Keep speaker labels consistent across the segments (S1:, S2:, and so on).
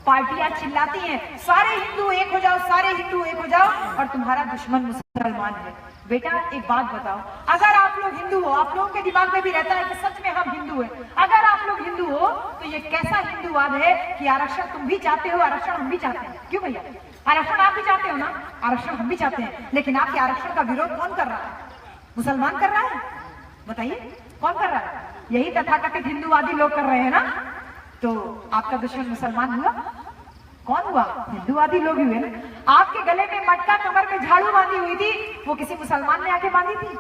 S1: पार्टियां चिल्लाती हैं सारे हिंदू एक हो जाओ, सारे हिंदू एक हो जाओ, और तुम्हारा दुश्मन मुसलमान है। बेटा एक बात बताओ, अगर आप लोग हिंदू हो, आप लोगों के दिमाग में भी रहता है कि सच में हम हिंदू हैं, अगर आप लोग हिंदू हो तो ये कैसा हिंदूवाद है कि आरक्षण तुम भी चाहते हो, आरक्षण हम भी चाहते हैं। क्यों भैया, आरक्षण आप भी चाहते हो ना, आरक्षण हम भी चाहते हैं, लेकिन आपके आरक्षण का विरोध कौन कर रहा है? मुसलमान कर रहा है? बताइए कौन कर रहा है? यही तथाकथित हिंदूवादी लोग कर रहे हैं ना। तो आपका दुश्मन मुसलमान हुआ? कौन हुआ? हिंदूवादी लोग हुए ना। आपके गले में मटका, कमर में झाड़ू बांधी हुई थी, वो किसी मुसलमान ने आके बांधी थी?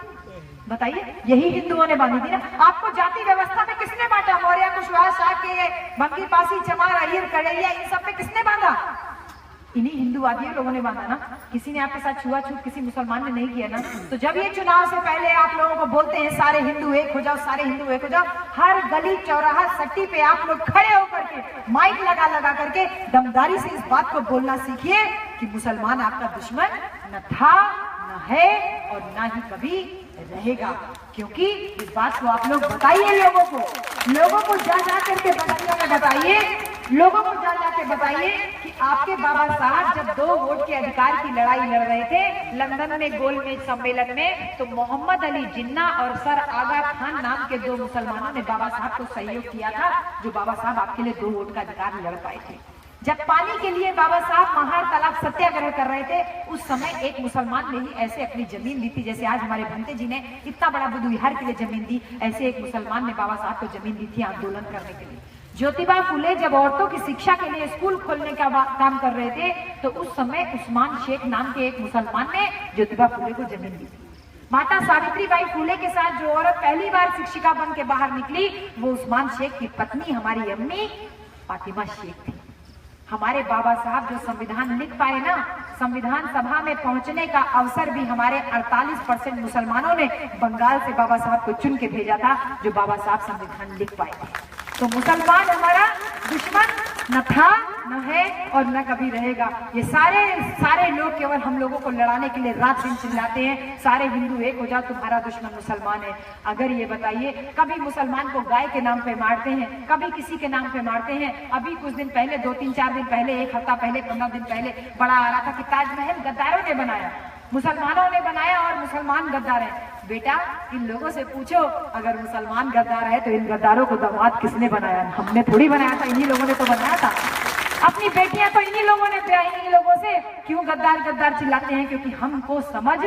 S1: बताइए, यही हिंदुओं ने बांधी थी ना। आपको जाति व्यवस्था में किसने बांटा? मौर्य, कुशवाहा, शाक्य, बंगी, पासी, चमार, अय्यर, कड़ैया, इन सब में किसने बांधा? इन्हीं हिंदूवादी लोगों ने बांधा ना। किसी ने आपके साथ छुआछूत किसी मुसलमान ने नहीं किया ना। तो जब ये चुनाव से पहले आप लोगों को बोलते हैं सारे हिंदू एक हो जाओ, सारे हिंदू एक हो जाओ, हर गली चौराहा सट्टी पे आप लोग खड़े होकर के माइक लगा लगा करके दमदारी से इस बात को बोलना सीखिए कि मुसलमान आपका दुश्मन न था, न है और न ही कभी रहेगा। क्योंकि इस बात को आप लोग बताइए लोगों को जा जा करके बस्तियों में बताइए, लोगों को जा जाके बताइए कि आपके बाबा साहब जब 2 वोट के अधिकार की लड़ाई लड़ रहे थे लंदन में गोलमेज सम्मेलन में, तो मोहम्मद अली जिन्ना और सर आगा खान नाम के 2 मुसलमानों ने बाबा साहब को सहयोग किया था, जो बाबा साहब आपके लिए 2 वोट का अधिकार लड़ पाए थे। जब पानी के लिए बाबा साहब महार तालाब सत्याग्रह कर रहे थे, उस समय एक मुसलमान ने ही ऐसे अपनी जमीन दी थी, जैसे आज हमारे भंते जी ने इतना बड़ा बुधविहार के लिए जमीन दी, ऐसे एक मुसलमान ने बाबा साहब को जमीन दी थी आंदोलन करने के लिए। ज्योतिबा फुले जब औरतों की शिक्षा के लिए स्कूल खोलने का काम कर रहे थे, तो उस समय उस्मान शेख नाम के एक मुसलमान ने ज्योतिबा फुले को जमीन दी थी। माता सावित्रीबाई फुले के साथ जो औरत पहली बार शिक्षिका बन के बाहर निकली, वो उस्मान शेख की पत्नी हमारी अम्मी फातिमा शेख थी। हमारे बाबा साहब जो संविधान लिख पाए ना, संविधान सभा में पहुंचने का अवसर भी हमारे 48% मुसलमानों ने बंगाल से बाबा साहब को चुन के भेजा था, जो बाबा साहब संविधान लिख पाए थे। तो मुसलमान हमारा दुश्मन न था, न है और न कभी रहेगा। ये सारे लोग केवल हम लोगों को लड़ाने के लिए रात दिन चिल्लाते हैं सारे हिंदू एक हो जाओ, तुम्हारा दुश्मन मुसलमान है। अगर ये बताइए, कभी मुसलमान को गाय के नाम पे मारते हैं, कभी किसी के नाम पे मारते हैं। अभी कुछ दिन पहले 2-3-4 दिन पहले, 1 हफ्ता पहले, 15 दिन पहले बड़ा आ रहा था कि ताजमहल गद्दारों ने बनाया, मुसलमानों ने बनाया और मुसलमान गद्दार है। बेटा इन लोगों से पूछो, अगर मुसलमान गद्दार है तो इन गद्दारों को दामाद किसने बनाया? हमने थोड़ी बनाया था, इन्हीं लोगों ने तो बनाया था। अपनी बेटियां तो इन्हीं लोगों ने ब्याही। इन्हीं लोगों से क्यों गद्दार गद्दार चिल्लाते हैं? क्योंकि हमको समझ